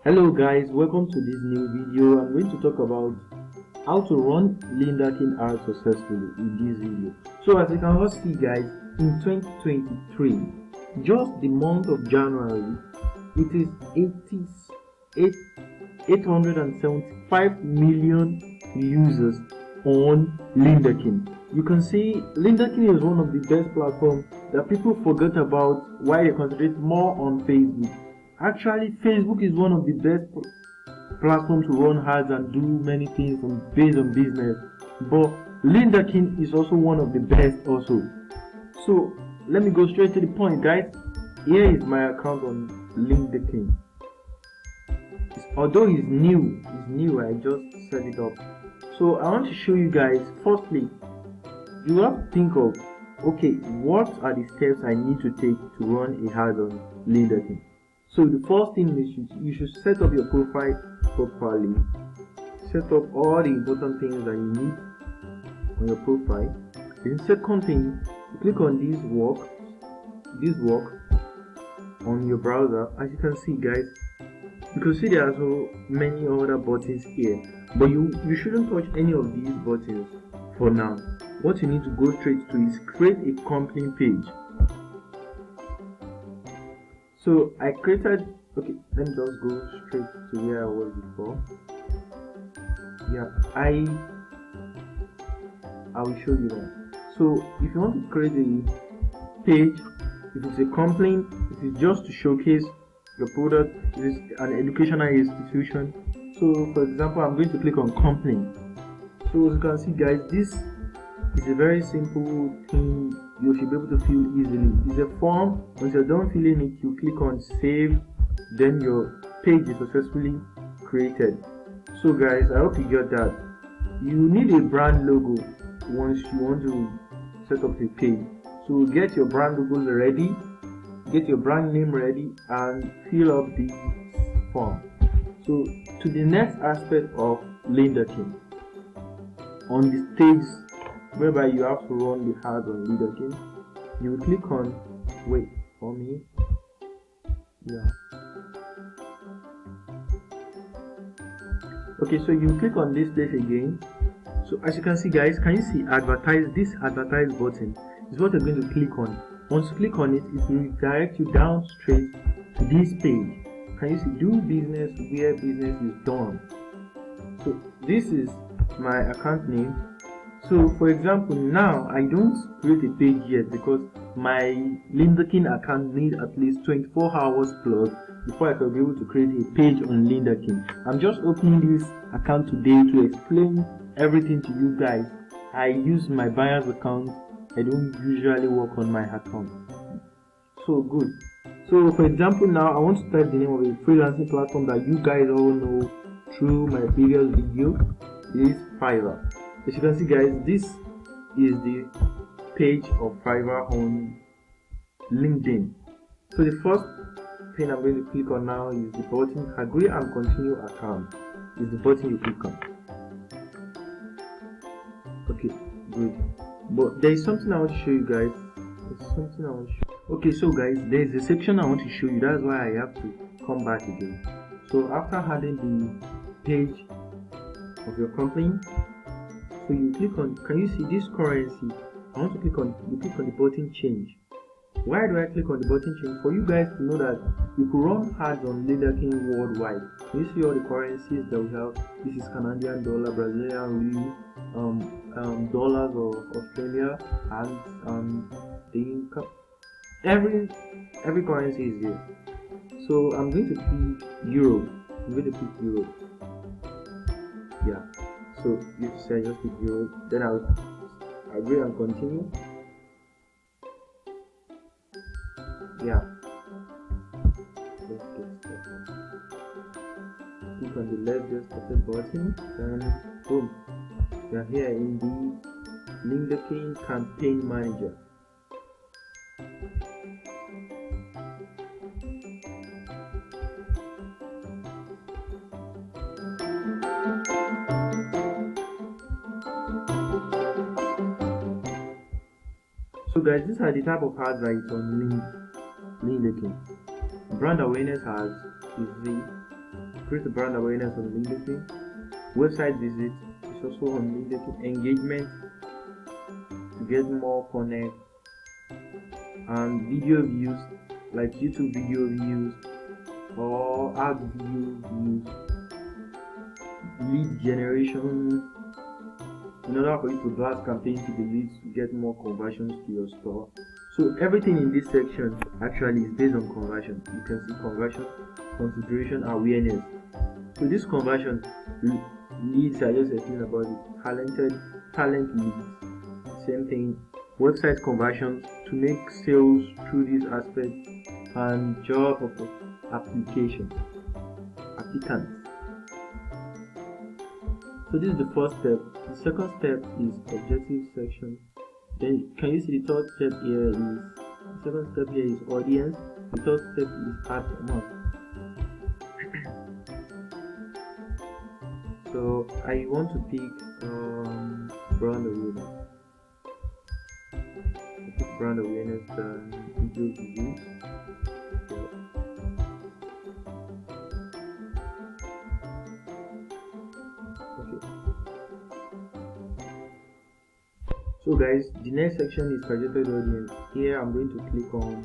Hello guys, welcome to this new video. I'm going to talk about how to run LinkedIn ads successfully in this video. So as you can all see guys, in 2023, just the month of January, it is 875 million users on LinkedIn. You can see LinkedIn is one of the best platforms that people forget about while they concentrate more on Facebook. Actually, Facebook is one of the best platforms to run ads and do many things based on business. But LinkedIn is also one of the best also. So let me go straight to the point, guys. Here is my account on LinkedIn. Although it's new, I just set it up. So I want to show you guys. Firstly, you have to think of, okay, what are the steps I need to take to run a ad on LinkedIn? So the first thing is you should set up your profile properly. Set up all the important things that you need on your profile. Then second thing, you click on this work on your browser. As you can see guys, you can see there are so many other buttons here, but you shouldn't touch any of these buttons for now. What you need to go straight to is create a company page. So I created, okay, let me just go straight to where I was before. Yeah, I will show you that. So if you want to create a page, if it's a complaint, if it's just to showcase your product, if it's an educational institution. So for example, I'm going to click on complaint. So as you can see guys, this is a very simple thing you should be able to fill easily. It's a form. Once you're done filling it, you click on save, then your page is successfully created. So guys, I hope you got that. You need a brand logo once you want to set up a page. So get your brand logo ready, get your brand name ready, and fill up the form. So to the next aspect of LinkedIn, on the stage whereby you have to run the ads on LinkedIn, you will click on, wait for me, yeah, okay, so you click on this place again. So as you can see guys, can you see advertise? This advertise button is what you're going to click on. Once you click on it, it will direct you down straight to this page. Can you see do business where business is done? So this is my account name. So for example, now I don't create a page yet because my LinkedIn account needs at least 24 hours plus before I can be able to create a page on LinkedIn. I'm just opening this account today to explain everything to you guys. I use my buyer's account. I don't usually work on my account. So good. So for example, now I want to type the name of a freelancing platform that you guys all know through my previous video. It is Fiverr. As you can see guys, this is the page of Fiverr on LinkedIn. So the first thing I'm going to click on now is the button agree and continue account. Is the button you click on. Okay, good. But there is something I want to show you guys. Okay, so guys, there is a section I want to show you. That's why I have to come back again. So after adding the page of your company, so you click on, can you see this currency? I want to click on, you click on the button change. Why do I click on the button change? For you guys to know that you could run ads on LinkedIn worldwide. You see all the currencies that we have. This is Canadian dollar, Brazilian real, dollars of Australia, and the income. Every currency is here. So I'm going to pick euro. Yeah. So you say just pick euro. Then I'll agree and continue. Yeah. Let's get started. Click on the left just started button and boom. We are here in the LinkedIn campaign manager. So guys, these are the type of ads that is on LinkedIn. Brand awareness ads is the create a brand awareness on LinkedIn. Website visit is also on LinkedIn. Engagement to get more connect, and video views like YouTube video views or ad video views. Lead generation, in order for you to blast campaigns to the leads to get more conversions to your store. So everything in this section actually is based on conversion. You can see conversion, consideration, awareness. So this conversion leads, I just explained about it. Talent leads, same thing. Website conversions to make sales through this aspect, and job of application, applicants. So this is the first step. The second step is objective section. Then can you see the third step here is, the second step here is audience. The third step is ad format. So I want to pick brand awareness. I pick brand awareness than video views. So guys, the next section is targeted audience. Here I'm going to click on,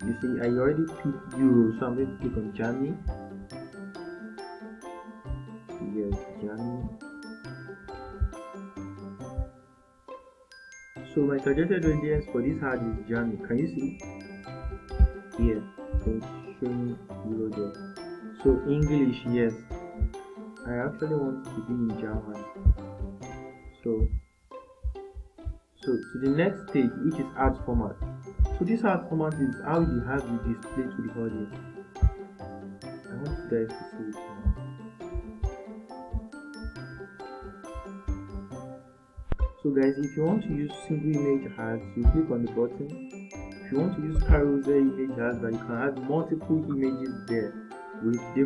you see I already picked Europe, so I'm going to click on Germany. Yes, Germany. So my targeted audience for this ad is Germany. Can you see? Here, it's showing Euro there. So English, yes. I actually want to be in German. So to the next stage, which is ad format. So this ad format is how you have you display to the audience. I want you guys to see it now. So guys, if you want to use single image ads, you click on the button. If you want to use carousel image ads, that you can add multiple images there with the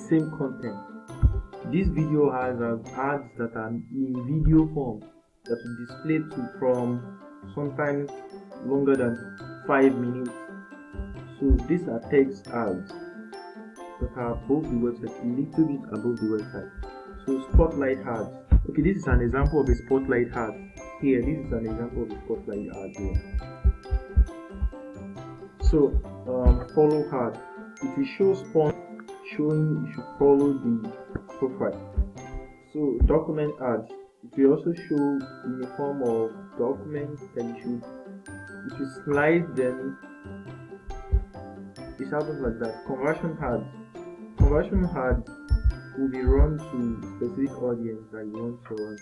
same content. This video has ads that are in video form, that will display from sometimes longer than 5 minutes. So these are text ads that are above the website, a little bit above the website. So spotlight ads. Okay, this is an example of a spotlight ad. Here, this is an example of a spotlight ad here. So follow ad. It will show showing you should follow the profile. So document ads. It will also show in the form of documents that you should slide them. It happens like that. Conversion ads will be run to specific audience that you want to run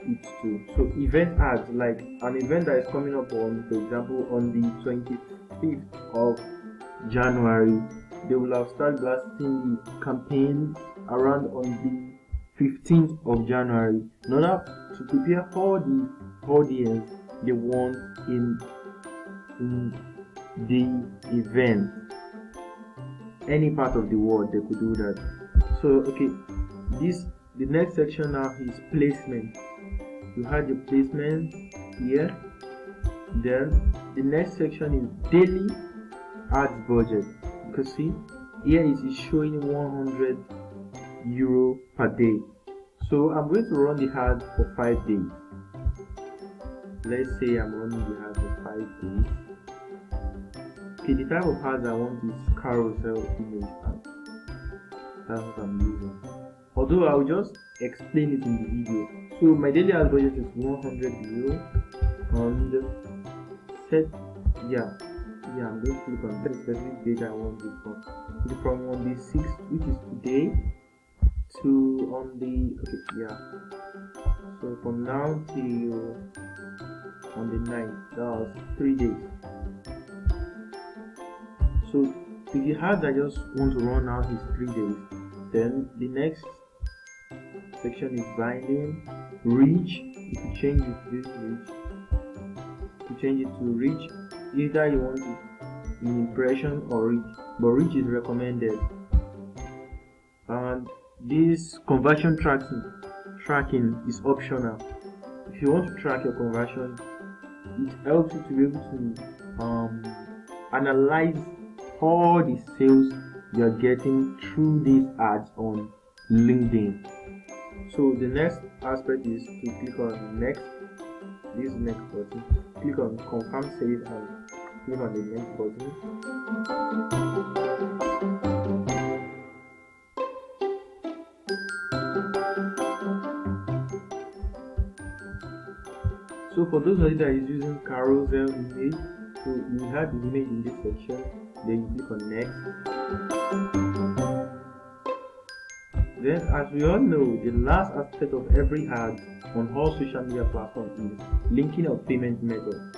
it to. So event ads, like an event that is coming up on, for example, on the 25th of January, they will have started blasting the campaign around on the 15th of January in order to prepare for the audience they want in the event. Any part of the world they could do that. So okay, the next section now is placement. You have the placement here. Then the next section is daily ads budget. You can see here it is showing 100 euro per day. So I'm going to run the ad for 5 days. Let's say I'm running the ad for 5 days. Okay, the type of ads I want is carousel image ads. That's what I'm using. Although I'll just explain it in the video. So my daily ad budget is 100 euro, and set I'm going to click on the specific date I want this from on the 6th, which is today, to on the so from now till on the 9th, that was 3 days. So if the ad I just want to run out is 3 days, then the next section is binding, reach. If you change it to this reach, you change it to reach. Either you want it in impression or reach, but reach is recommended. And this conversion tracking is optional. If you want to track your conversion, it helps you to be able to analyze all the sales you are getting through these ads on LinkedIn. So the next aspect is to click on next, this next button, click on confirm save and click on the next button. So for those of you that is using carousel image, so you have the image in this section, then you click on next. Then, as we all know, the last aspect of every ad on all social media platforms is linking of payment method.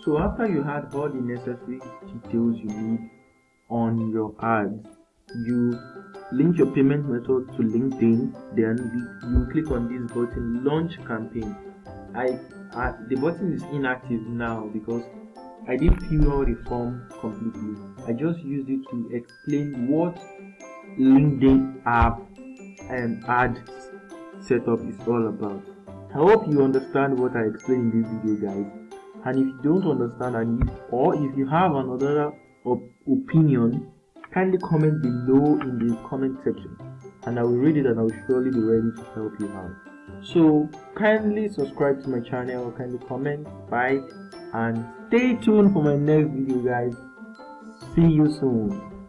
So after you had all the necessary details you need on your ads, you link your payment method to LinkedIn, then you click on this button, launch campaign. The button is inactive now because I didn't fill all the form completely. I just used it to explain what LinkedIn app and ad setup is all about. I hope you understand what I explained in this video, guys. And if you don't understand, or if you have another opinion, kindly comment below in the comment section, and I will read it and I will surely be ready to help you out. So kindly subscribe to my channel, kindly comment, like, and stay tuned for my next video, guys. See you soon.